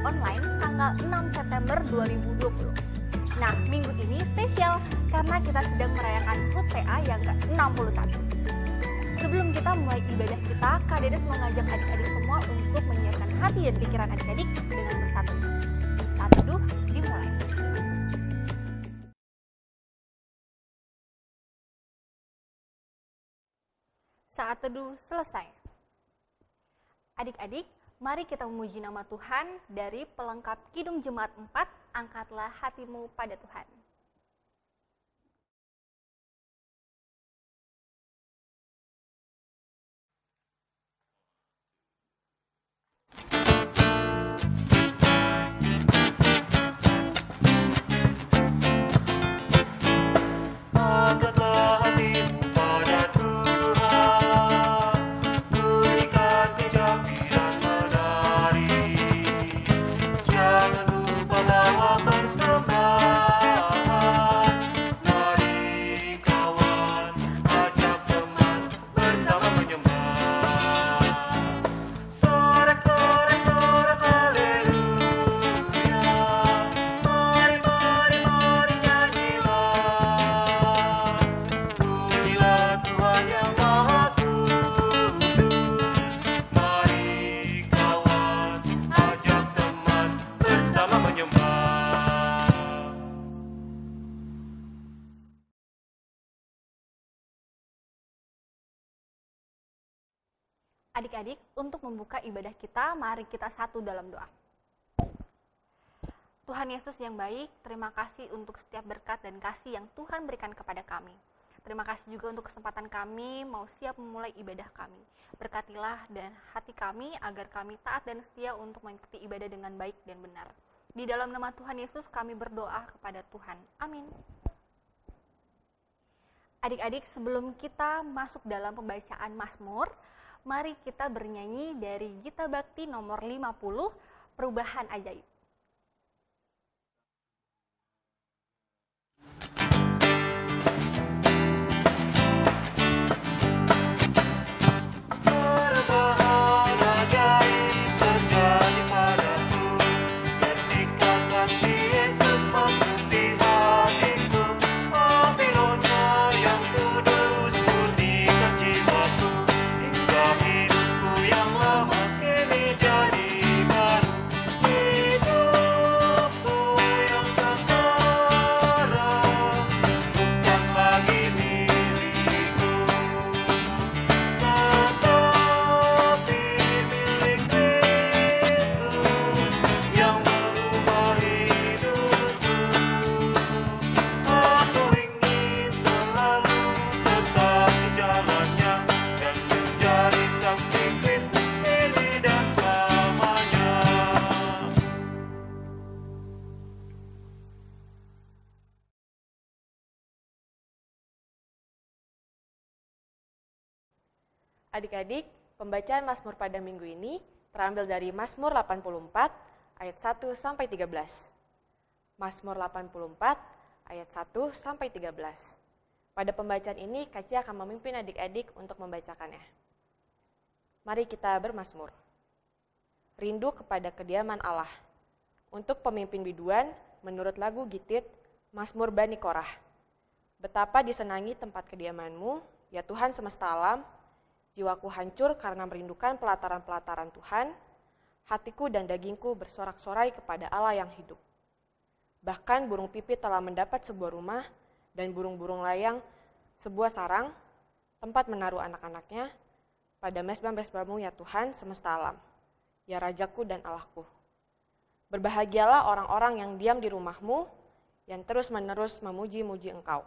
online tanggal 6 September 2020. Nah, minggu ini spesial karena kita sedang merayakan HUT TA yang ke-61. Sebelum kita mulai ibadah kita, Kak Dedes mengajak adik-adik semua untuk menyiapkan hati dan pikiran adik-adik dengan bersatu. Saat teduh dimulai. Saat teduh selesai. Adik-adik, mari kita memuji nama Tuhan dari pelengkap Kidung Jemaat 4, angkatlah hatimu pada Tuhan. Adik-adik, untuk membuka ibadah kita, mari kita satu dalam doa. Tuhan Yesus yang baik, terima kasih untuk setiap berkat dan kasih yang Tuhan berikan kepada kami. Terima kasih juga untuk kesempatan kami mau siap memulai ibadah kami. Berkatilah dan hati kami agar kami taat dan setia untuk mengikuti ibadah dengan baik dan benar. Di dalam nama Tuhan Yesus kami berdoa kepada Tuhan. Amin. Adik-adik, sebelum kita masuk dalam pembacaan Mazmur, mari kita bernyanyi dari Gita Bakti nomor 50, Perubahan Ajaib. Adik-adik, pembacaan Mazmur pada minggu ini terambil dari Mazmur 84 ayat 1 sampai 13. Mazmur 84 ayat 1 sampai 13. Pada pembacaan ini, Kak Cia akan memimpin adik-adik untuk membacakannya. Mari kita bermazmur. Rindu kepada kediaman Allah. Untuk pemimpin biduan, menurut lagu Gitit, Mazmur Bani Korah. Betapa disenangi tempat kediaman-Mu, ya Tuhan semesta alam. Jiwaku hancur karena merindukan pelataran-pelataran Tuhan. Hatiku dan dagingku bersorak-sorai kepada Allah yang hidup. Bahkan burung pipit telah mendapat sebuah rumah, dan burung-burung layang sebuah sarang, tempat menaruh anak-anaknya, pada mesbah-mesbah-Mu ya Tuhan semesta alam, ya Rajaku dan Allahku. Berbahagialah orang-orang yang diam di rumah-Mu, yang terus-menerus memuji-muji Engkau.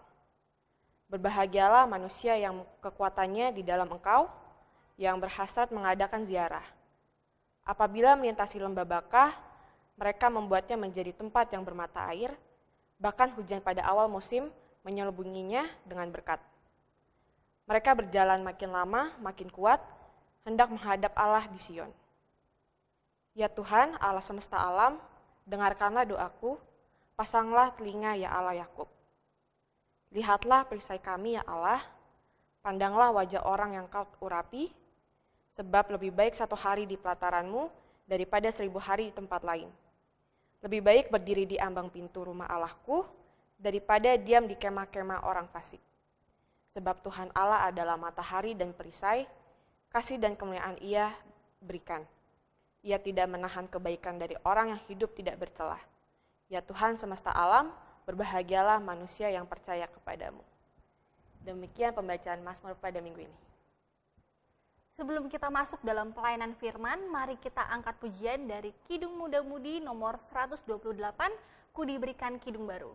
Berbahagialah manusia yang kekuatannya di dalam Engkau, yang berhasrat mengadakan ziarah. Apabila melintasi lembah Bakah, mereka membuatnya menjadi tempat yang bermata air, bahkan hujan pada awal musim menyelubunginya dengan berkat. Mereka berjalan makin lama, makin kuat, hendak menghadap Allah di Sion. Ya Tuhan, Allah semesta alam, dengarkanlah doaku, pasanglah telinga ya Allah Yakub. Lihatlah perisai kami ya Allah, pandanglah wajah orang yang Kau urapi, sebab lebih baik 1 hari di pelataran-Mu daripada 1000 hari di tempat lain. Lebih baik berdiri di ambang pintu rumah Allahku daripada diam di kemah-kemah orang fasik. Sebab Tuhan Allah adalah matahari dan perisai, kasih dan kemuliaan Ia berikan. Ia tidak menahan kebaikan dari orang yang hidup tidak bercelah. Ya Tuhan semesta alam, berbahagialah manusia yang percaya kepadamu. Demikian pembacaan Mazmur pada minggu ini. Sebelum kita masuk dalam pelayanan firman, mari kita angkat pujian dari Kidung Muda-Mudi nomor 128, Ku Diberikan Kidung Baru.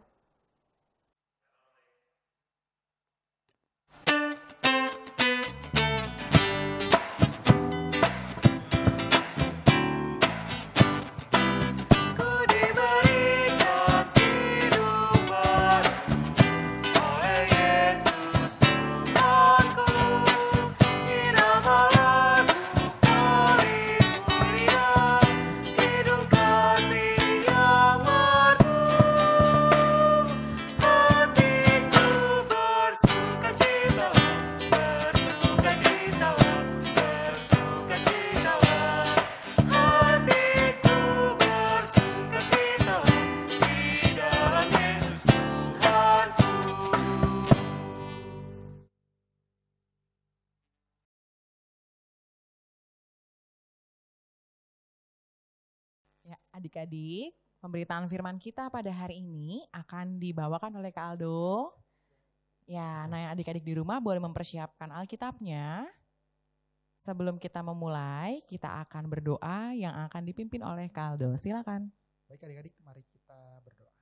Ya, adik-adik, pemberitaan firman kita pada hari ini akan dibawakan oleh Kak Aldo. Ya, nah yang adik-adik di rumah boleh mempersiapkan Alkitabnya. Sebelum kita memulai, kita akan berdoa yang akan dipimpin oleh Kak Aldo. Silakan. Baik adik-adik, mari kita berdoa.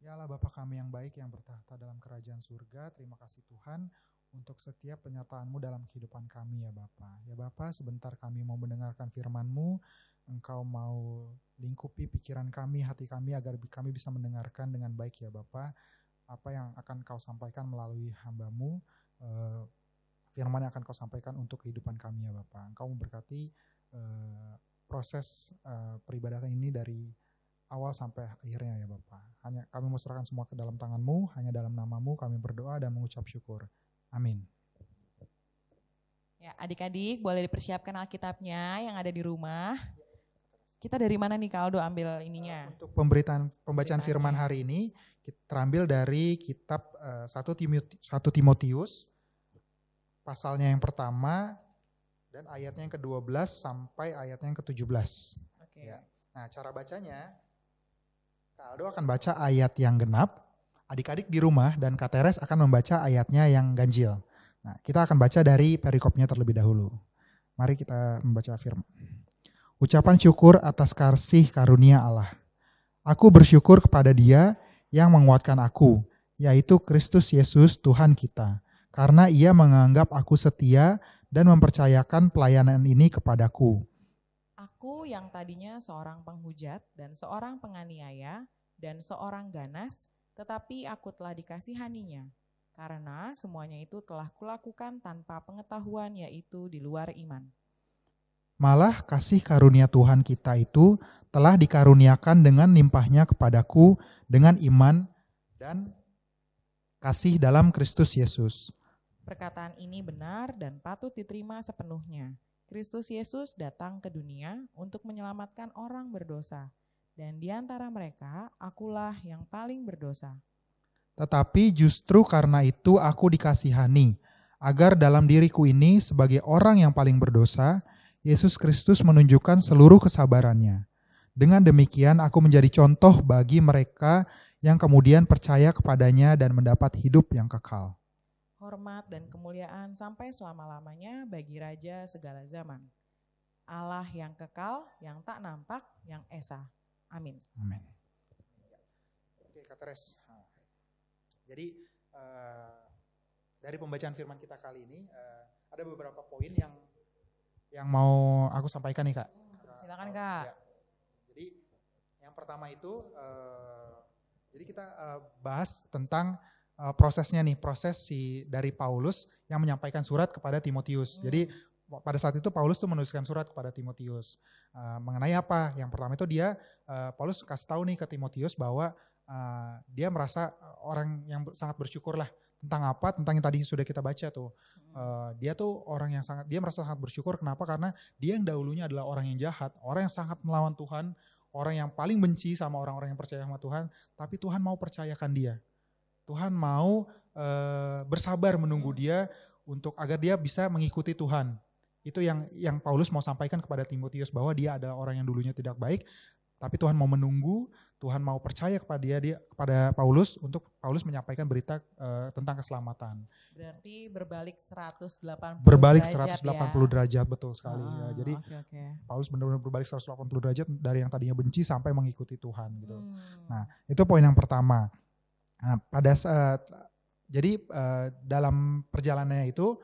Ya Allah Bapa kami yang baik yang bertahta dalam kerajaan surga, terima kasih Tuhan untuk setiap penyertaan-Mu dalam kehidupan kami ya Bapa. Ya Bapa, sebentar kami mau mendengarkan firman-Mu, Engkau mau lingkupi pikiran kami, hati kami agar kami bisa mendengarkan dengan baik ya Bapa. Apa yang akan Kau sampaikan melalui hamba-Mu, firman yang akan Kau sampaikan untuk kehidupan kami ya Bapa. Engkau memberkati proses peribadatan ini dari awal sampai akhirnya ya Bapa. Hanya kami mau serahkan semua ke dalam tangan-Mu, hanya dalam nama-Mu kami berdoa dan mengucap syukur. Amin. Ya, adik-adik boleh dipersiapkan Alkitabnya yang ada di rumah. Kita dari mana nih Kak Aldo ambil ininya? Untuk pembacaan firman hari ini kita terambil dari kitab 1 Timotius pasalnya yang pertama dan ayatnya yang ke-12 sampai ayatnya yang ke-17. Oke. Ya. Nah, cara bacanya Kak Aldo akan baca ayat yang genap, adik-adik di rumah dan Kak Teres akan membaca ayatnya yang ganjil. Nah, kita akan baca dari perikopnya terlebih dahulu. Mari kita membaca firman. Ucapan syukur atas kasih karunia Allah. Aku bersyukur kepada Dia yang menguatkan aku, yaitu Kristus Yesus Tuhan kita, karena Ia menganggap aku setia dan mempercayakan pelayanan ini kepadaku. Aku yang tadinya seorang penghujat dan seorang penganiaya dan seorang ganas, tetapi aku telah dikasihaninya, karena semuanya itu telah kulakukan tanpa pengetahuan, yaitu di luar iman. Malah kasih karunia Tuhan kita itu telah dikaruniakan dengan limpahnya kepadaku dengan iman dan kasih dalam Kristus Yesus. Perkataan ini benar dan patut diterima sepenuhnya. Kristus Yesus datang ke dunia untuk menyelamatkan orang berdosa, dan di antara mereka akulah yang paling berdosa. Tetapi justru karena itu aku dikasihani, agar dalam diriku ini sebagai orang yang paling berdosa, Yesus Kristus menunjukkan seluruh kesabarannya. Dengan demikian aku menjadi contoh bagi mereka yang kemudian percaya kepadanya dan mendapat hidup yang kekal. Hormat dan kemuliaan sampai selama-lamanya bagi Raja segala zaman. Allah yang kekal, yang tak nampak, yang esa. Amin. Amin. Oke, Kak Teres. Jadi dari pembacaan firman kita kali ini ada beberapa poin yang mau aku sampaikan nih Kak. Silakan Kak. Ya. Jadi yang pertama itu, jadi kita bahas tentang prosesnya nih, proses dari Paulus yang menyampaikan surat kepada Timotius. Jadi pada saat itu Paulus tuh menuliskan surat kepada Timotius mengenai apa? Yang pertama itu Paulus kasih tahu nih ke Timotius bahwa dia merasa orang yang sangat bersyukur lah. Tentang apa? Tentang yang tadi sudah kita baca tuh. Dia tuh orang yang dia merasa sangat bersyukur. Kenapa? Karena dia yang dahulunya adalah orang yang jahat, orang yang sangat melawan Tuhan, orang yang paling benci sama orang-orang yang percaya sama Tuhan, tapi Tuhan mau percayakan dia. Tuhan mau bersabar menunggu dia untuk agar dia bisa mengikuti Tuhan. Itu yang Paulus mau sampaikan kepada Timotius, bahwa dia adalah orang yang dulunya tidak baik, tapi Tuhan mau menunggu, Tuhan mau percaya kepada Paulus untuk Paulus menyampaikan berita tentang keselamatan. Berarti berbalik 180 180 derajat derajat, betul sekali. Jadi okay. Paulus benar-benar berbalik 180 derajat dari yang tadinya benci sampai mengikuti Tuhan gitu. Nah, itu poin yang pertama. Nah, pada saat dalam perjalanannya itu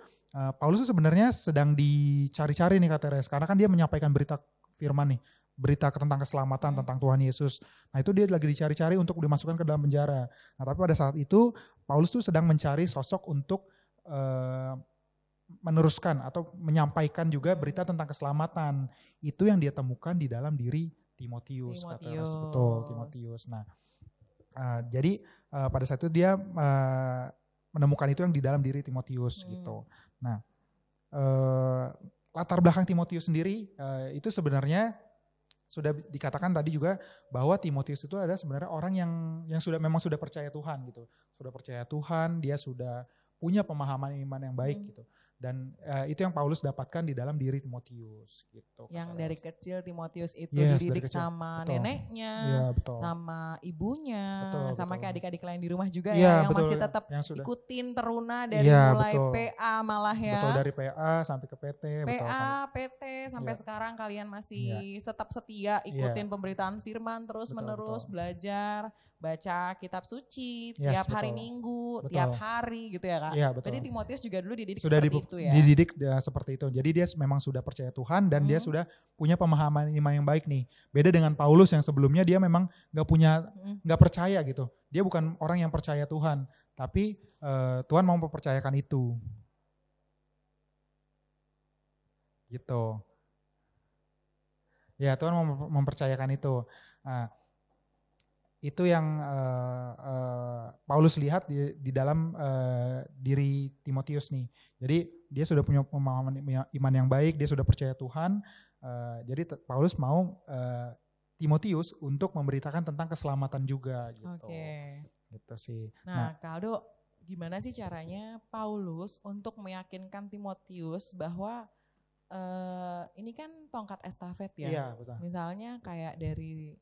Paulus sebenarnya sedang dicari-cari nih kata Res, karena kan dia menyampaikan berita firman nih, berita tentang keselamatan, tentang Tuhan Yesus. Nah itu dia lagi dicari-cari untuk dimasukkan ke dalam penjara. Nah tapi pada saat itu Paulus tuh sedang mencari sosok untuk meneruskan atau menyampaikan juga berita tentang keselamatan. Itu yang dia temukan di dalam diri Timotius. Kata Res, betul, Timotius. Nah jadi pada saat itu dia menemukan itu yang di dalam diri Timotius gitu. Nah, latar belakang Timotius sendiri itu sebenarnya sudah dikatakan tadi juga bahwa Timotius itu adalah sebenarnya orang yang memang sudah percaya Tuhan gitu. Sudah percaya Tuhan, dia sudah punya pemahaman iman yang baik gitu. Dan itu yang Paulus dapatkan di dalam diri Timotius gitu. Yang dari kecil Timotius itu dididik sama neneknya, sama ibunya, sama kayak adik-adik lain di rumah juga yang masih tetap ikutin teruna dari mulai PA malah ya. Betul, dari PA sampai ke PT. PT sampai sekarang kalian masih tetap setia ikutin pemberitaan firman terus-menerus belajar. Baca kitab suci tiap hari Minggu, tiap hari gitu ya Kak. Iya, betul. Berarti Timotius juga dulu dididik sudah seperti itu ya. Dididik seperti itu. Jadi dia memang sudah percaya Tuhan dan dia sudah punya pemahaman iman yang baik nih. Beda dengan Paulus yang sebelumnya dia memang nggak percaya gitu. Dia bukan orang yang percaya Tuhan, tapi Tuhan mau mempercayakan itu. Gitu. Ya Tuhan mau mempercayakan itu. Nah, itu yang Paulus lihat di dalam diri Timotius nih. Jadi dia sudah punya pemahaman iman yang baik, dia sudah percaya Tuhan. Jadi Paulus mau Timotius untuk memberitakan tentang keselamatan juga gitu. Gitu sih. Nah, Kaldo, gimana sih caranya Paulus untuk meyakinkan Timotius bahwa ini kan tongkat estafet ya? Iya, betul. Misalnya kayak dari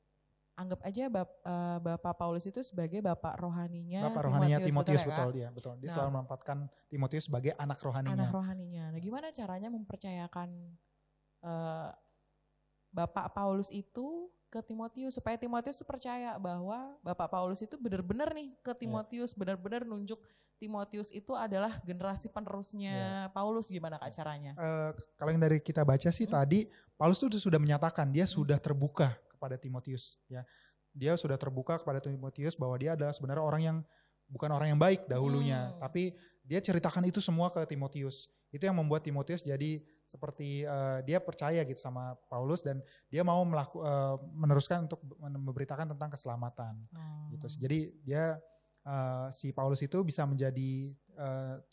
anggap aja Bapak Paulus itu sebagai bapak rohaninya Timotius, betul dia, betul. Dia selalu menempatkan Timotius sebagai anak rohaninya. Nah, gimana caranya mempercayakan Bapak Paulus itu ke Timotius supaya Timotius itu percaya bahwa Bapak Paulus itu benar-benar nih ke Timotius, benar-benar nunjuk Timotius itu adalah generasi penerusnya Paulus. Gimana Kak caranya? Kalau yang dari kita baca sih tadi Paulus itu sudah menyatakan dia sudah terbuka kepada Timotius ya. Dia sudah terbuka kepada Timotius bahwa dia adalah sebenarnya orang yang bukan orang yang baik dahulunya, tapi dia ceritakan itu semua ke Timotius. Itu yang membuat Timotius jadi seperti dia percaya gitu sama Paulus dan dia mau meneruskan untuk memberitakan tentang keselamatan. Gitu. Jadi dia si Paulus itu bisa menjadi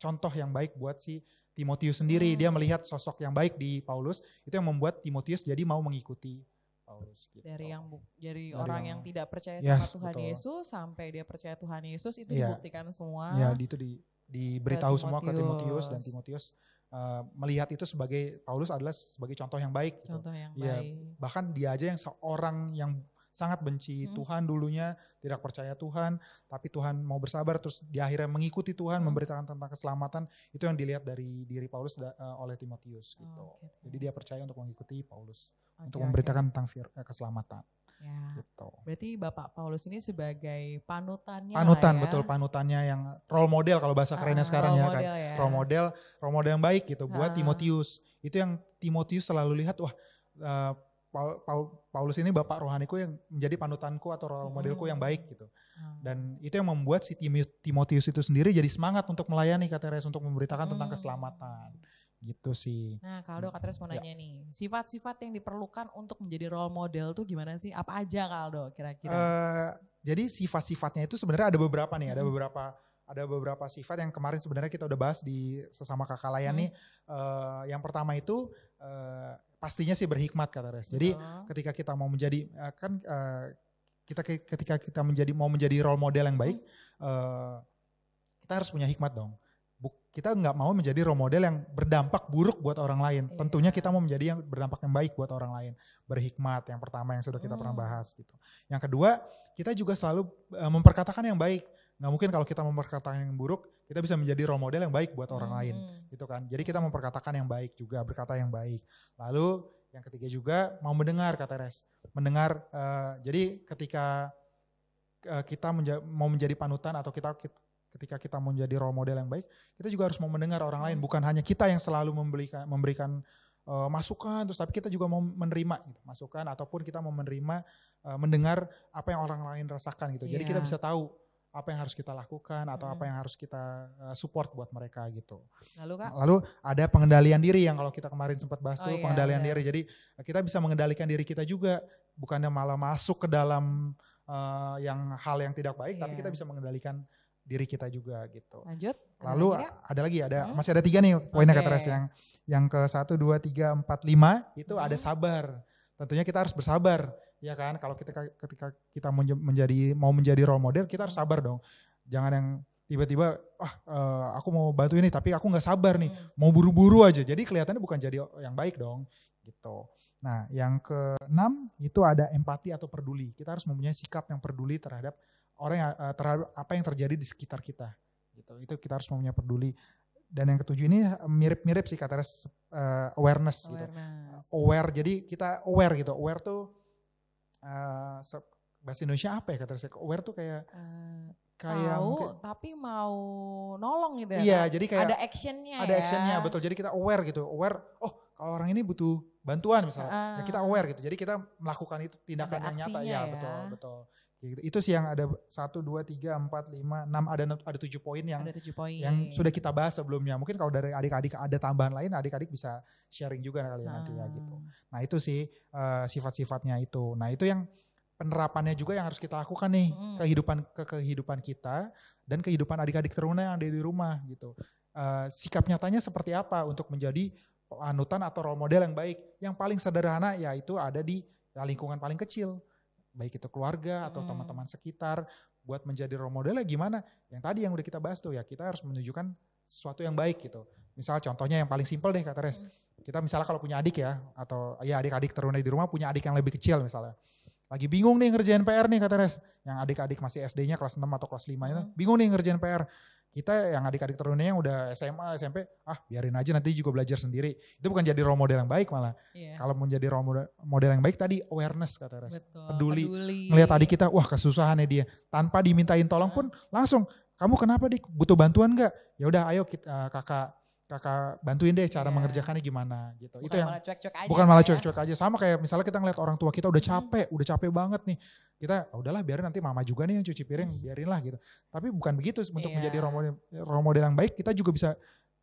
contoh yang baik buat si Timotius sendiri. Dia melihat sosok yang baik di Paulus, itu yang membuat Timotius jadi mau mengikuti Paulus gitu. Dari orang yang tidak percaya sama Tuhan Yesus sampai dia percaya Tuhan Yesus itu dibuktikan semua. Ya, itu diberitahu semua ke Timotius dan Timotius melihat itu sebagai Paulus adalah sebagai contoh yang baik. Contoh yang baik. Bahkan dia aja yang seorang yang sangat benci Tuhan dulunya, tidak percaya Tuhan, tapi Tuhan mau bersabar terus di akhirnya mengikuti Tuhan, memberitakan tentang keselamatan, itu yang dilihat dari diri Paulus oleh Timotius gitu. Jadi dia percaya untuk mengikuti Paulus untuk memberitakan tentang keselamatan. Ya. Gitu. Berarti Bapak Paulus ini sebagai panutannya betul, panutannya yang role model kalau bahasa kerennya sekarang ya kan. Role model yang baik gitu buat Timotius. Itu yang Timotius selalu lihat, wah Paulus ini bapak rohaniku yang menjadi panutanku atau role modelku yang baik gitu. Dan itu yang membuat si Timotius itu sendiri jadi semangat untuk melayani Kateres, untuk memberitakan tentang keselamatan. Gitu sih. Nah, Kaldo, Kateres mau nanya nih, sifat-sifat yang diperlukan untuk menjadi role model tuh gimana sih? Apa aja Kaldo kira-kira? Jadi sifat-sifatnya itu sebenarnya ada beberapa nih, ada beberapa ada beberapa sifat yang kemarin sebenarnya kita udah bahas di sesama kakak layan nih. Yang pertama itu pastinya sih berhikmat kata Res. Jadi ketika kita mau menjadi ketika kita mau menjadi role model yang baik, kita harus punya hikmat dong. Kita nggak mau menjadi role model yang berdampak buruk buat orang lain. Tentunya kita mau menjadi yang berdampak yang baik buat orang lain. Berhikmat yang pertama yang sudah kita pernah bahas gitu. Yang kedua, kita juga selalu memperkatakan yang baik. Nggak mungkin kalau kita memperkatakan yang buruk, kita bisa menjadi role model yang baik buat orang lain, gitu kan. Jadi kita memperkatakan yang baik juga, berkata yang baik. Lalu yang ketiga juga mau mendengar kata Res. Mendengar, jadi ketika kita mau menjadi panutan atau ketika kita mau menjadi role model yang baik, kita juga harus mau mendengar orang lain. Bukan hanya kita yang selalu memberikan masukan, terus tapi kita juga mau menerima gitu, masukan ataupun kita mau menerima, mendengar apa yang orang lain rasakan gitu. Jadi kita bisa tahu apa yang harus kita lakukan atau apa yang harus kita support buat mereka gitu. Lalu ada pengendalian diri yang kalau kita kemarin sempat bahas pengendalian diri. Jadi kita bisa mengendalikan diri kita juga, bukannya malah masuk ke dalam hal yang tidak baik, tapi kita bisa mengendalikan diri kita juga gitu. Lanjut. Lalu masih ada 3 nih poinnya kata Res, yang ke 1, 2, 3, 4, 5 itu ada sabar. Tentunya kita harus bersabar, ya kan? Kalau ketika kita mau menjadi role model, kita harus sabar dong. Jangan yang tiba-tiba aku mau bantu ini tapi aku nggak sabar nih, mau buru-buru aja. Jadi kelihatannya bukan jadi yang baik dong, gitu. Nah, yang ke-6 itu ada empati atau peduli. Kita harus mempunyai sikap yang peduli terhadap terhadap apa yang terjadi di sekitar kita, gitu. Itu kita harus mempunyai peduli. Dan yang ke-7 ini mirip-mirip sih kata awareness gitu. Aware, jadi kita aware gitu. Aware tuh bahasa Indonesia apa ya kata aware tuh kayak tahu mungkin, tapi mau nolong gitu ya. Iya, kan? jadi kayak ada actionnya. Ada actionnya, betul. Jadi kita aware gitu. Aware, kalau orang ini butuh bantuan misalnya, ya kita aware gitu. Jadi kita melakukan itu tindakan yang nyata, ya betul. Gitu. Itu sih yang ada 1, 2, 3, 4, 5, 6, ada 7 poin yang sudah kita bahas sebelumnya. Mungkin kalau dari adik-adik ada tambahan lain, adik-adik bisa sharing juga kali nanti ya gitu. Nah itu sih sifat-sifatnya itu. Nah itu yang penerapannya juga yang harus kita lakukan nih kehidupan kita dan kehidupan adik-adik teruna yang ada di rumah gitu. Sikap nyatanya seperti apa untuk menjadi panutan atau role model yang baik. Yang paling sederhana yaitu ada di lingkungan paling kecil. Baik itu keluarga atau teman-teman sekitar, buat menjadi role modelnya gimana? Yang tadi yang udah kita bahas tuh ya, kita harus menunjukkan sesuatu yang baik gitu. Misal contohnya yang paling simpel deh kata Res, kita misalnya kalau punya adik ya, atau ya adik-adik teruna di rumah punya adik yang lebih kecil misalnya. Lagi bingung nih ngerjain PR nih kata Res, yang adik-adik masih SD-nya kelas 6 atau kelas 5 itu, bingung nih ngerjain PR. Kita yang adik-adik terunanya yang udah SMA, SMP, biarin aja nanti juga belajar sendiri. Itu bukan jadi role model yang baik malah. Kalau menjadi role model yang baik tadi awareness kata Res. Peduli. Ngelihat adik kita, kesusahannya dia. Tanpa dimintain tolong pun langsung, kamu kenapa dik? Butuh bantuan gak? Ya udah ayo kakak bantuin deh cara mengerjakannya gimana gitu. Bukan itu yang malah cuek-cuek aja. Bukan malah cuek-cuek aja. Sama kayak misalnya kita ngeliat orang tua kita udah capek banget nih. Kita udahlah biarin nanti mama juga nih yang cuci piring, biarinlah gitu. Tapi bukan begitu untuk menjadi role model yang baik, kita juga bisa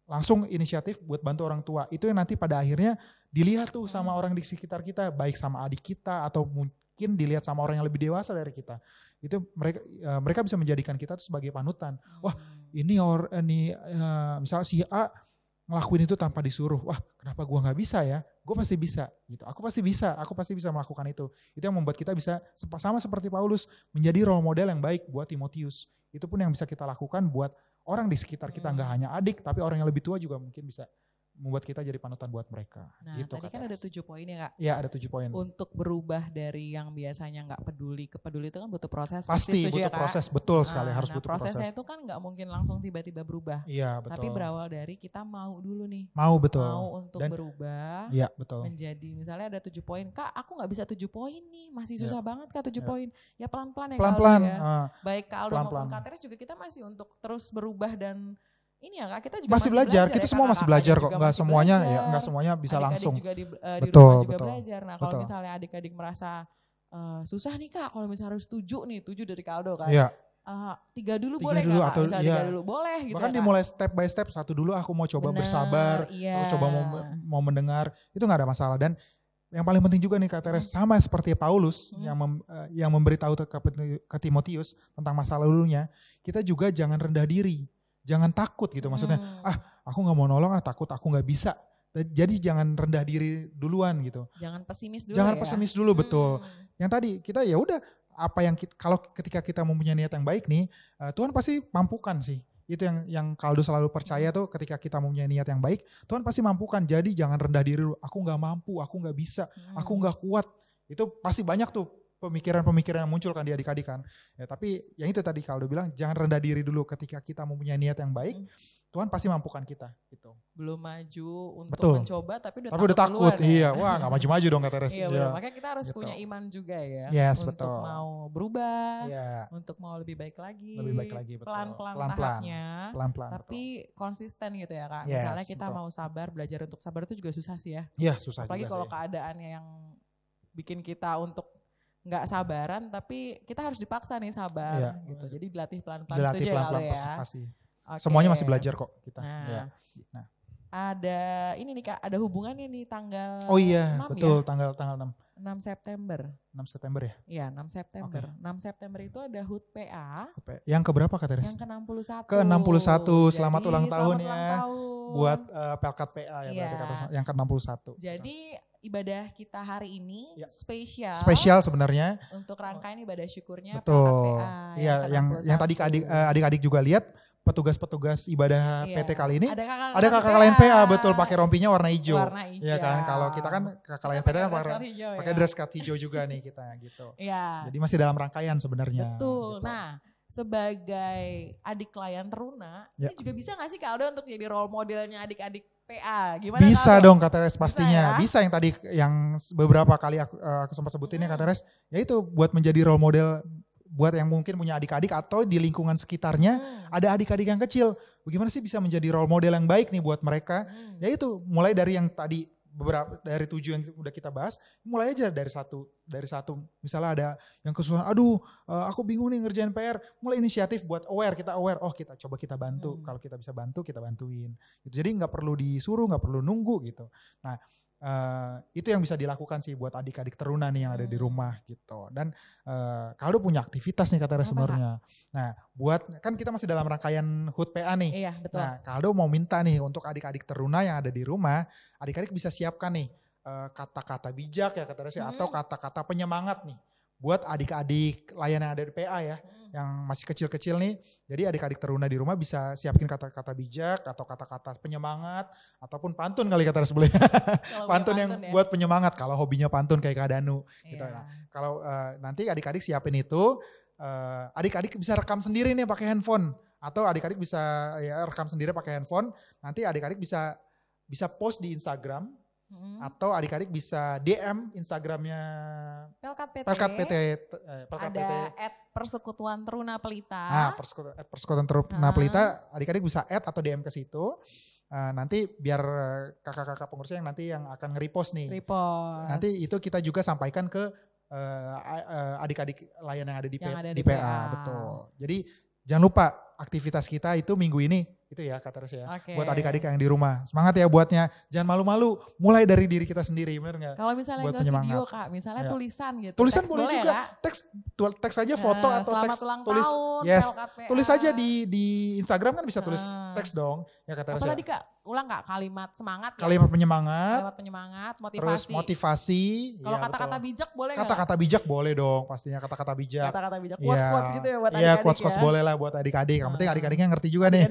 langsung inisiatif buat bantu orang tua. Itu yang nanti pada akhirnya dilihat tuh sama orang di sekitar kita, baik sama adik kita atau mungkin dilihat sama orang yang lebih dewasa dari kita. Itu mereka bisa menjadikan kita tuh sebagai panutan. Wah, ini misal si A ngelakuin itu tanpa disuruh. Wah, kenapa gua nggak bisa ya? Gue pasti bisa gitu. Aku pasti bisa melakukan itu. Itu yang membuat kita bisa sama seperti Paulus menjadi role model yang baik buat Timotius. Itu pun yang bisa kita lakukan buat orang di sekitar kita, nggak hanya adik, tapi orang yang lebih tua juga mungkin bisa membuat kita jadi panutan buat mereka. Nah, gitu, tadi kan ada 7 poin ya Kak? Iya, ada 7 poin. Untuk berubah dari yang biasanya nggak peduli ke peduli itu kan butuh proses. Pasti butuh proses, betul sekali, harus butuh proses. Prosesnya itu kan nggak mungkin langsung tiba-tiba berubah. Iya, betul. Tapi berawal dari kita mau dulu nih. Mau, betul. Mau untuk berubah. Iya, betul. Menjadi misalnya ada 7 poin. Kak, aku nggak bisa 7 poin nih. Masih susah banget Kak 7 poin. Ya pelan-pelan ya pelan-pelan. ya. Baik Kak Aldo maupun Kak Teres juga kita masih untuk terus berubah dan ini ya Kak, kita juga masih belajar. Kita ya, semua masih belajar kok, nggak semuanya belajar. ya, nggak semuanya bisa adik-adik langsung. Juga di betul, rumah juga betul. belajar. Nah kalau misalnya adik-adik merasa susah nih Kak, kalau misalnya harus 7 dari Kak Aldo kan. Iya. 3 dulu 3 boleh dulu, Kak? atau Misalnya 3 dulu boleh gitu. Bahkan dimulai step by step, 1 dulu aku mau coba bersabar, aku coba mau mendengar, itu nggak ada masalah. Dan yang paling penting juga nih Kak Teres, sama seperti Paulus yang memberitahu ke Timotius tentang masa lalunya, kita juga jangan rendah diri, jangan takut gitu. Maksudnya, aku gak mau nolong, takut aku gak bisa. Jadi jangan rendah diri duluan gitu. Jangan pesimis dulu Jangan ya. pesimis dulu, betul. Yang tadi kita ya udah, apa yang kalau ketika kita mempunyai niat yang baik nih, Tuhan pasti mampukan sih. Itu yang Kaldo selalu percaya tuh, ketika kita mempunyai niat yang baik, Tuhan pasti mampukan. Jadi jangan rendah diri dulu. Aku gak mampu, aku gak bisa, aku gak kuat. Itu pasti banyak tuh pemikiran-pemikiran yang muncul kan di adik-adik kan. Ya, tapi yang itu tadi Kaldo bilang, jangan rendah diri dulu ketika kita mempunyai niat yang baik. Tuhan pasti mampukan kita gitu. Belum maju untuk mencoba tapi udah takut. Iya, wah gak maju-maju dong kata Teres. Iya, makanya kita harus punya iman juga ya. Yes, untuk mau berubah, untuk mau lebih baik lagi. Betul. Pelan-pelan tahapnya. Pelan-pelan. Tapi konsisten gitu ya Kak. Yes, misalnya kita mau sabar, belajar untuk sabar itu juga susah sih ya. Iya, susah. Apalagi kalau keadaannya yang bikin kita untuk nggak sabaran, tapi kita harus dipaksa nih sabar gitu. Jadi dilatih pelan-pelan. Dilatih setuju pelan-pelan ya? Pasti. Semuanya masih belajar kok kita. Nah, ada ini nih Kak, ada hubungannya nih tanggal 6 betul, ya? tanggal 6. 6 September. 6 September ya? Iya, 6 September. 6 September itu ada HUT PA. Yang keberapa Kak Teres? Yang ke-61. Ke-61. Selamat ulang tahun ulang ya. Tahun. Buat Pelkat PA ya, berarti kata yang ke-61. Jadi ibadah kita hari ini spesial sebenarnya untuk rangkaian ibadah syukurnya betul. Pelkat PA. Iya, yang tadi adik-adik juga lihat, petugas-petugas ibadah PT kali ini ada kakak lain PA, betul, pakai rompinya warna hijau. Iya kan, kalau kita kan kakak lain PT kan pakai dress code hijau juga nih kita gitu. Iya. Jadi masih dalam rangkaian sebenarnya. Betul. Gitu. Nah, sebagai adik klien teruna, ini juga bisa gak sih Kak Aldo untuk jadi role modelnya adik-adik PA? Gimana bisa Kak Aldo? Dong Kak Teres pastinya. Bisa yang tadi yang beberapa kali aku sempat sebutin ya Kak Teres, yaitu buat menjadi role model buat yang mungkin punya adik-adik atau di lingkungan sekitarnya ada adik-adik yang kecil. Bagaimana sih bisa menjadi role model yang baik nih buat mereka? Yaitu mulai dari yang tadi dari 7 yang udah kita bahas, mulai aja dari satu. Misalnya ada yang kesusahan, aku bingung nih ngerjain PR, mulai inisiatif buat kita aware, kita coba kita bantu. Kalau kita bisa bantu, kita bantuin. Gitu. Jadi nggak perlu disuruh, nggak perlu nunggu gitu. Nah, itu yang bisa dilakukan sih buat adik-adik teruna nih yang ada di rumah gitu. Dan Kaldo punya aktivitas nih katanya sebenarnya. Nah, kan kita masih dalam rangkaian HUT PA nih. Iya, betul. Nah, Kaldo mau minta nih untuk adik-adik teruna yang ada di rumah, adik-adik bisa siapkan nih kata-kata bijak ya katanya atau kata-kata penyemangat nih buat adik-adik layan yang ada di PA ya, yang masih kecil-kecil nih. Jadi adik-adik teruna di rumah bisa siapin kata-kata bijak atau kata-kata penyemangat ataupun pantun kali kata sebelumnya. Pantun yang buat penyemangat kalau hobinya pantun kayak Kak Danu gitu. Nah, kalau nanti adik-adik siapin itu, adik-adik bisa rekam sendiri nih pakai handphone atau adik-adik bisa rekam sendiri pakai handphone. Nanti adik-adik bisa post di Instagram. Atau adik-adik bisa DM Instagramnya Pelkat PT. Ada @persekutuan teruna Pelita. Nah, persekutuan teruna Pelita, adik-adik bisa add atau DM ke situ. Nanti biar kakak-kakak pengurusnya yang nanti yang akan nge-repost nih. Nanti itu kita juga sampaikan ke adik-adik layan yang ada di PA. Betul. Jadi jangan lupa aktivitas kita itu minggu ini. Itu ya Kak Teres ya. Buat adik-adik yang di rumah. Semangat ya buatnya. Jangan malu-malu. Mulai dari diri kita sendiri. Bener gak? Kalau misalnya buat nggak video Kak. Misalnya tulisan gitu. Tulisan boleh juga. Ya, teks aja foto atau selamat teks. Ulang tulis. Tahun, Yes. Tulis aja di Instagram kan bisa tulis teks dong. Ya Kak Teres. Apa tadi Kak? Ulang Kak? Kalimat semangat ya? Kalimat penyemangat. Motivasi. Terus motivasi. Kalau kata-kata bijak boleh nggak? Kata-kata bijak boleh dong. Pastinya kata-kata bijak. Kata-kata bijak. Quotes-quotes gitu ya buat adik-adik. Iya, quotes-quotes boleh lah buat adik-adik. Yang penting adik-adiknya ngerti juga nih.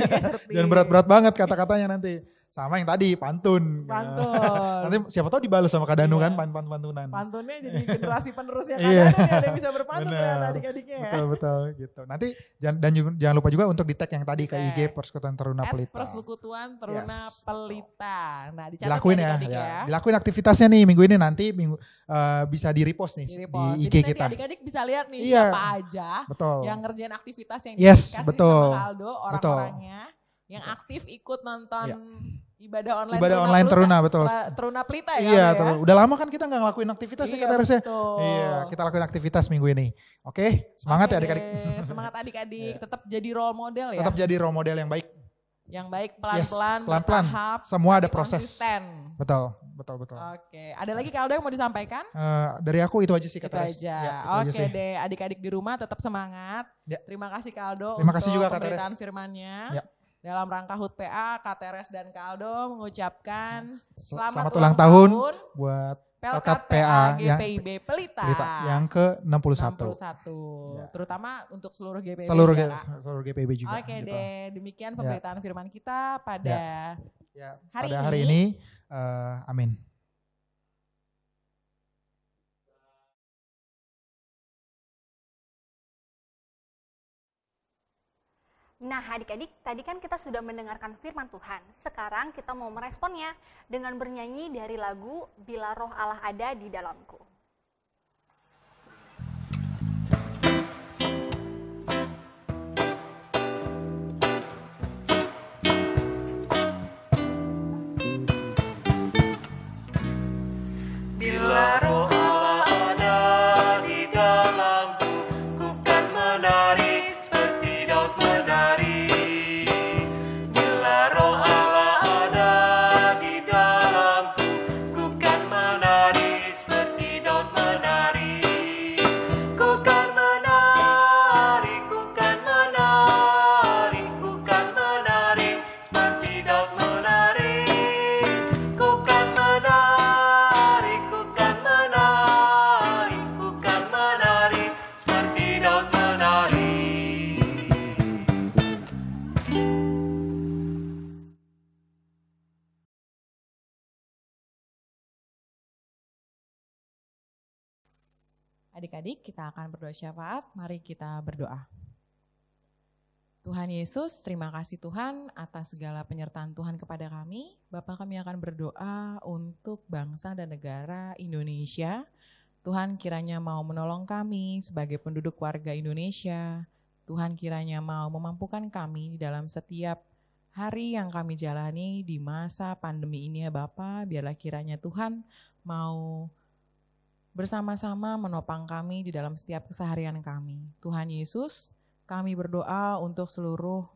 Jangan berat-berat banget kata-katanya nanti. Sama yang tadi pantun. Nanti siapa tahu dibalas sama Kak Danu kan pantunan. Pantunnya jadi generasi penerusnya Kak Danu ya, ada yang bisa berpantun dengan adik-adiknya ya. Betul gitu. Nanti jangan lupa juga untuk di-tag yang tadi ke IG Persekutuan Teruna Pelita. Persekutuan Teruna Pelita. Nah, dicatat dilakuin ya. Dilakuin aktivitasnya nih minggu ini, nanti bisa di-repost nih di IG kita. Jadi adik-adik bisa lihat nih siapa aja yang ngerjain aktivitas yang dikasih sama Aldo, orang-orangnya yang aktif ikut nonton ibadah online teruna, betul. Teruna Pelita ya. Iya, udah lama kan kita nggak ngelakuin aktivitas nih Kak Teres ya. Iya, kita lakuin aktivitas minggu ini. Oke, semangat ya adik-adik. Semangat adik-adik, tetap jadi role model ya. Tetap jadi role model yang baik. Yang baik Yes, pelan-pelan, pelan-pelan. bertahap, Semua ada tapi proses. konsisten. Betul. Oke, ada lagi Kak Aldo yang mau disampaikan? Dari aku itu aja sih Itu kata Res. aja. Ya, itu aja Oke sih. deh, adik-adik di rumah tetap semangat. Ya. Terima kasih Kak Aldo Terima kasih untuk juga, Kak pemberitaan Teres. firman-Nya. Ya. Dalam rangka HUT PA, Kak Teres dan Kak Aldo mengucapkan Selamat ulang tahun buat Pelkat PA PA yang GPIB Pelita yang ke-61. 61. Ya. Terutama untuk seluruh GPIB. Seluruh GPIB juga. Oke gitu. deh, demikian pemberitaan firman kita pada pada hari ini. Amin. Nah adik-adik, tadi kan kita sudah mendengarkan firman Tuhan. Sekarang kita mau meresponnya dengan bernyanyi dari lagu Bila Roh Allah Ada di Dalamku. Bila Roh Allah ada di dalamku, ku kan menari seperti Daud menari. Bila Roh Allah ada di dalamku, ku kan menari seperti Daud menari. Ku kan menari, ku kan menari, ku kan menari seperti Daud menari. Ku kan menari, ku kan menari, ku kan menari seperti Daud menari. Adik-adik, kita akan berdoa syafaat. Mari kita berdoa. Tuhan Yesus, terima kasih Tuhan atas segala penyertaan Tuhan kepada kami. Bapa, kami akan berdoa untuk bangsa dan negara Indonesia. Tuhan kiranya mau menolong kami sebagai penduduk warga Indonesia. Tuhan kiranya mau memampukan kami dalam setiap hari yang kami jalani di masa pandemi ini ya Bapa. Biarlah kiranya Tuhan mau bersama-sama menopang kami di dalam setiap keseharian kami. Tuhan Yesus, kami berdoa untuk seluruh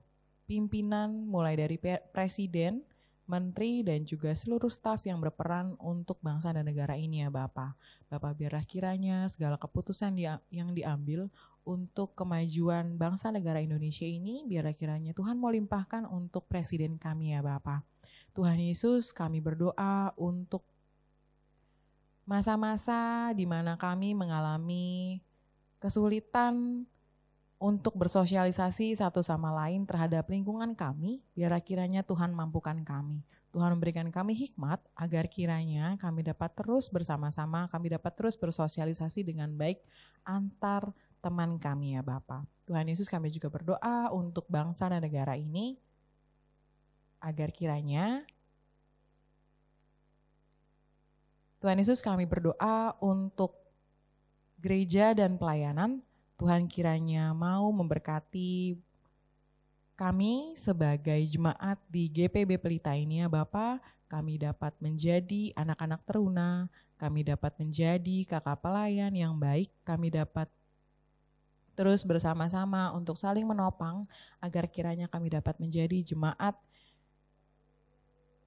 pimpinan mulai dari presiden, menteri, dan juga seluruh staf yang berperan untuk bangsa dan negara ini ya Bapa. Bapa, biarlah kiranya segala keputusan yang diambil untuk kemajuan bangsa negara Indonesia ini, biarlah kiranya Tuhan mau limpahkan untuk presiden kami ya Bapa. Tuhan Yesus, kami berdoa untuk masa-masa di mana kami mengalami kesulitan untuk bersosialisasi satu sama lain terhadap lingkungan kami, biarlah kiranya Tuhan mampukan kami. Tuhan memberikan kami hikmat agar kiranya kami dapat terus bersama-sama, kami dapat terus bersosialisasi dengan baik antar teman kami ya Bapa. Tuhan Yesus, kami juga berdoa untuk bangsa dan negara ini agar kiranya Tuhan Yesus, kami berdoa untuk gereja dan pelayanan. Tuhan kiranya mau memberkati kami sebagai jemaat di GPB Pelita ini ya Bapa. Kami dapat menjadi anak-anak teruna, kami dapat menjadi kakak pelayan yang baik, kami dapat terus bersama-sama untuk saling menopang agar kiranya kami dapat menjadi jemaat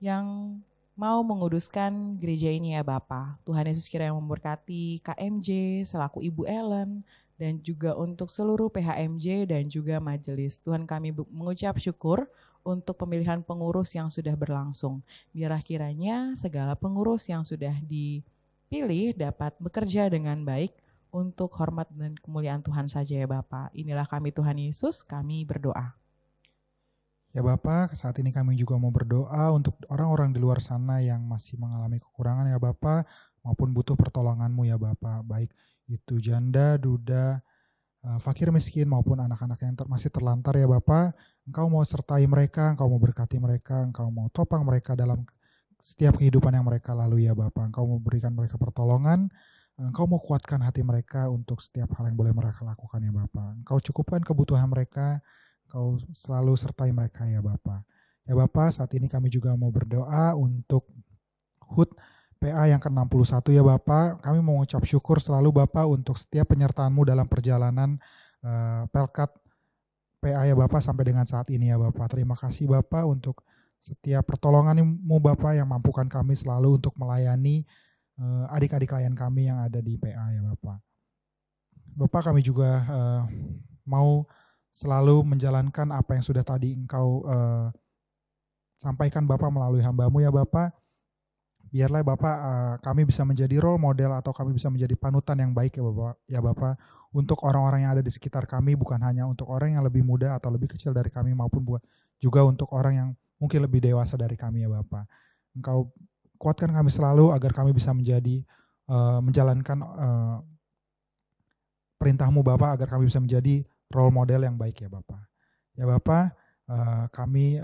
yang mau menguduskan gereja ini ya Bapa. Tuhan Yesus kiranya memberkati KMJ selaku Ibu Ellen dan juga untuk seluruh PHMJ dan juga majelis. Tuhan, kami mengucap syukur untuk pemilihan pengurus yang sudah berlangsung. Biarlah kiranya segala pengurus yang sudah dipilih dapat bekerja dengan baik untuk hormat dan kemuliaan Tuhan saja ya Bapa. Inilah kami Tuhan Yesus, kami berdoa. Ya Bapak, saat ini kami juga mau berdoa untuk orang-orang di luar sana yang masih mengalami kekurangan ya Bapak, maupun butuh pertolongan-Mu ya Bapak, baik itu janda, duda, fakir miskin maupun anak-anak yang masih terlantar ya Bapak. Engkau mau sertai mereka, Engkau mau berkati mereka, Engkau mau topang mereka dalam setiap kehidupan yang mereka lalui ya Bapak. Engkau mau berikan mereka pertolongan, Engkau mau kuatkan hati mereka untuk setiap hal yang boleh mereka lakukan ya Bapak. Engkau cukupkan kebutuhan mereka, Kau selalu sertai mereka ya Bapa. Ya Bapa, saat ini kami juga mau berdoa untuk HUT PA yang ke-61 ya Bapa. Kami mau mengucap syukur selalu Bapa untuk setiap penyertaan-Mu dalam perjalanan Pelkat PA ya Bapak sampai dengan saat ini ya Bapak. Terima kasih Bapak untuk setiap pertolongan-Mu Bapak yang mampukan kami selalu untuk melayani adik-adik klien kami yang ada di PA ya Bapak. Bapak, kami juga mau selalu menjalankan apa yang sudah tadi Engkau sampaikan Bapak melalui hamba-Mu ya Bapak. Biarlah Bapak kami bisa menjadi role model atau kami bisa menjadi panutan yang baik ya Bapak untuk orang-orang yang ada di sekitar kami, bukan hanya untuk orang yang lebih muda atau lebih kecil dari kami maupun juga untuk orang yang mungkin lebih dewasa dari kami ya Bapak. Engkau kuatkan kami selalu agar kami bisa menjadi menjalankan perintah-Mu Bapak, agar kami bisa menjadi role model yang baik ya Bapak. Ya Bapak, kami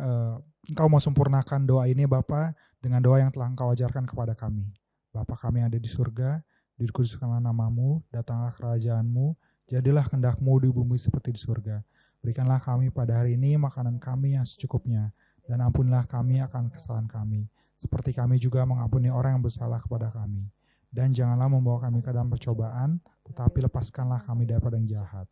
Engkau mau sempurnakan doa ini Bapak dengan doa yang telah Engkau ajarkan kepada kami. Bapa kami yang ada di surga, dikuduskanlah nama-Mu, datanglah kerajaan-Mu, jadilah kehendak-Mu di bumi seperti di surga. Berikanlah kami pada hari ini makanan kami yang secukupnya, dan ampunilah kami akan kesalahan kami, seperti kami juga mengampuni orang yang bersalah kepada kami. Dan janganlah membawa kami ke dalam percobaan, tetapi lepaskanlah kami daripada yang jahat.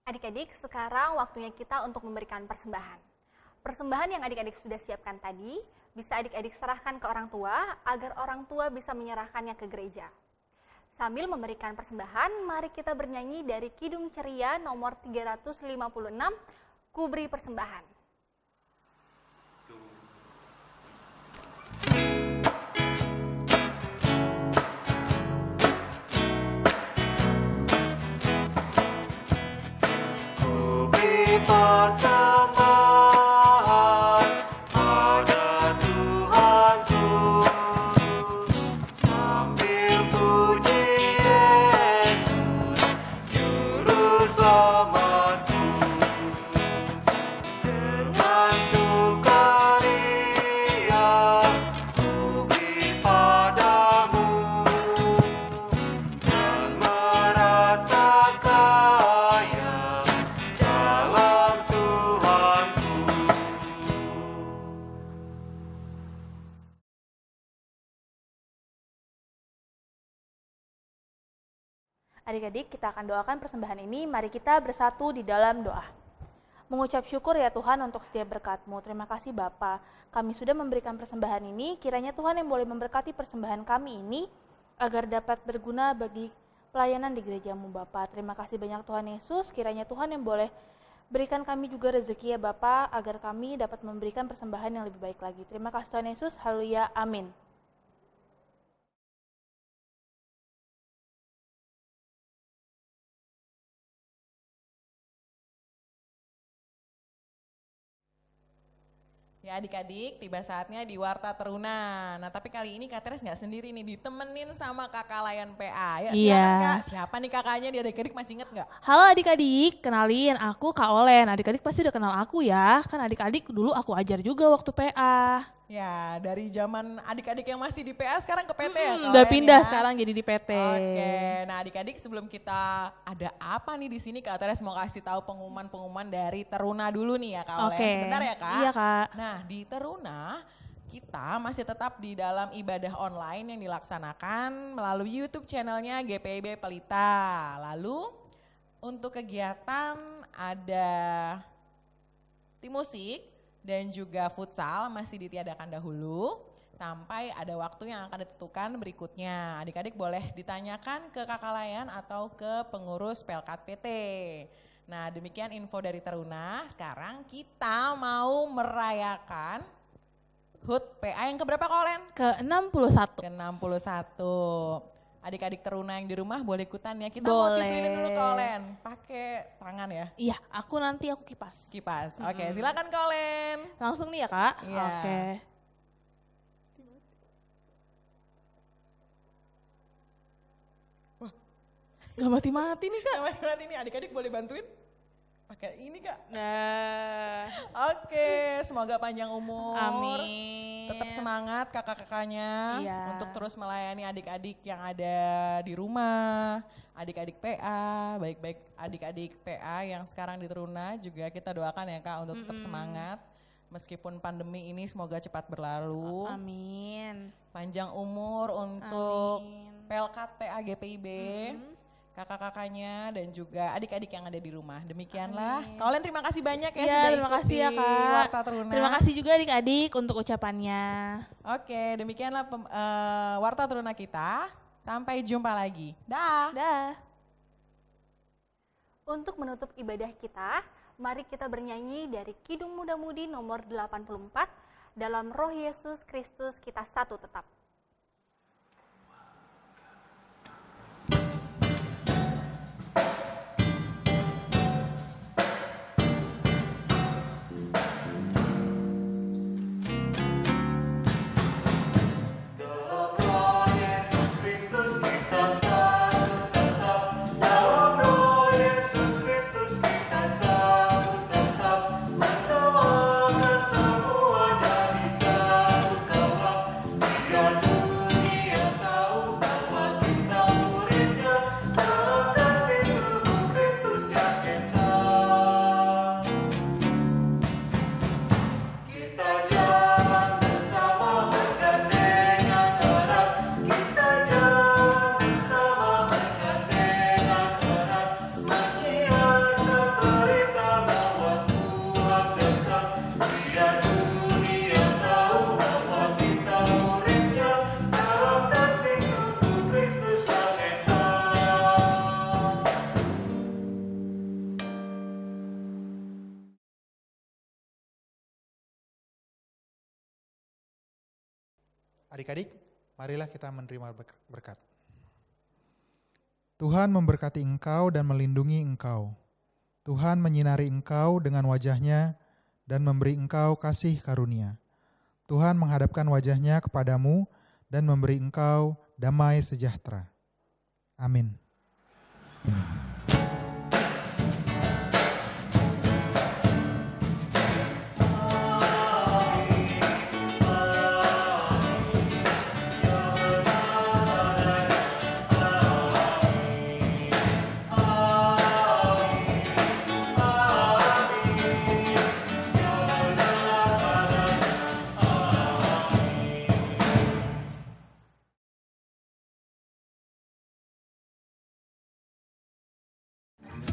Adik-adik, sekarang waktunya kita untuk memberikan persembahan. Persembahan yang adik-adik sudah siapkan tadi, bisa adik-adik serahkan ke orang tua, agar orang tua bisa menyerahkannya ke gereja. Sambil memberikan persembahan, mari kita bernyanyi dari Kidung Ceria nomor 356, Ku Beri Persembahan. Persembahan pada Tuhanku, sambil puji Yesus, Juru Selamatku. Dengan sukaria ku beri padamu, dan merasa kaya dalam Tuhanku. Adik-adik, kita akan doakan persembahan ini. Mari kita bersatu di dalam doa. Mengucap syukur ya Tuhan untuk setiap berkat-Mu. Terima kasih Bapa. Kami sudah memberikan persembahan ini. Kiranya Tuhan yang boleh memberkati persembahan kami ini agar dapat berguna bagi pelayanan di gereja-Mu Bapa. Terima kasih banyak Tuhan Yesus. Kiranya Tuhan yang boleh berikan kami juga rezeki ya Bapa, agar kami dapat memberikan persembahan yang lebih baik lagi. Terima kasih Tuhan Yesus. Haleluya. Amin. Ya adik-adik, tiba saatnya di Warta Teruna. Nah tapi kali ini Kak Teres nggak sendiri nih, ditemenin sama kakak layan PA. Ya, Iya. silakan Kak, siapa nih kakaknya? Di adik-adik masih inget nggak? Halo adik-adik, kenalin aku Kak Olen. Adik-adik pasti udah kenal aku ya. Kan adik-adik dulu aku ajar juga waktu PA. Ya dari zaman adik-adik yang masih di PA sekarang ke PT ya Kak Udah Olen pindah ya? sekarang jadi di PT. Oke, nah adik-adik sebelum kita ada apa nih di sini Kak Teres mau kasih tahu pengumuman-pengumuman dari Teruna dulu nih ya Kak Olen. Oke. Sebentar ya Kak. Iya Kak. Nah di Teruna kita masih tetap di dalam ibadah online yang dilaksanakan melalui YouTube channelnya GPIB Pelita. Lalu untuk kegiatan ada tim musik dan juga futsal masih ditiadakan dahulu sampai ada waktu yang akan ditentukan berikutnya. Adik-adik boleh ditanyakan ke kakak layan atau ke pengurus Pelkat PT. Nah demikian info dari Teruna. Sekarang kita mau merayakan HUT PA yang keberapa Kak Olen? Ke 61. Ke 61. Adik-adik teruna yang di rumah boleh ikutan ya. Kita Boleh. mau tipirin dulu ke Olen. Pakai tangan ya. Iya, nanti aku kipas. Kipas. Oke, silakan ke Olen. Langsung nih ya Kak? Iya. Oke. Gak mati-mati nih Kak. Mati-mati nih, adik-adik boleh bantuin? Pakai ini Kak. Nah, Oke, semoga panjang umur. amin. Tetap semangat kakak-kakaknya Iya. untuk terus melayani adik-adik yang ada di rumah, adik-adik PA, baik-baik adik-adik PA yang sekarang di Teruna juga kita doakan ya Kak untuk tetap semangat. Meskipun pandemi ini semoga cepat berlalu. Amin. Panjang umur untuk Amin. Pelkat PA GPIB. Kakak-kakaknya dan juga adik-adik yang ada di rumah. Demikianlah. Amin. Kalian terima kasih banyak ya Iya, sudah terima ikut kasih ya, di Kak. Warta Teruna. Terima kasih juga adik-adik untuk ucapannya. Oke, demikianlah Warta Teruna kita. Sampai jumpa lagi. Dah. Dah. Untuk menutup ibadah kita, mari kita bernyanyi dari Kidung Muda Mudi nomor 84, dalam Roh Yesus Kristus kita satu tetap. Dalam Roh Yesus Kristus kita satu tetap. Dalam Roh Yesus Kristus kita satu tetap. Mendoakan semua jadi satu kelak. Biar dunia tahu bahwa kita muridnya dalam kasih tubuh Kristus yang esa. Kita jalan bersama bergandengan erat. Kita jalan bersama bergandengan erat. Menyiarkan berita bahwa Tuhan dekat. Biar dunia tahu bahwa kita muridnya dalam kasih tubuh Kristus yang esa. Adik-adik, marilah kita menerima berkat. Tuhan memberkati engkau dan melindungi engkau. Tuhan menyinari engkau dengan wajahnya dan memberi engkau kasih karunia. Tuhan menghadapkan wajahnya kepadamu dan memberi engkau damai sejahtera. Amin.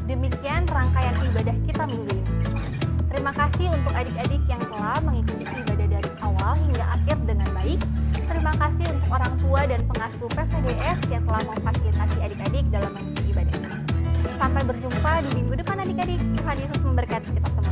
Demikian rangkaian ibadah kita minggu ini. Terima kasih untuk adik-adik yang telah mengikuti ibadah dari awal hingga akhir dengan baik. Terima kasih untuk orang tua dan pengasuh PPDS yang telah memfasilitasi adik-adik dalam mengikuti ibadah ini. Sampai berjumpa di minggu depan adik-adik. Tuhan Yesus memberkati kita semua.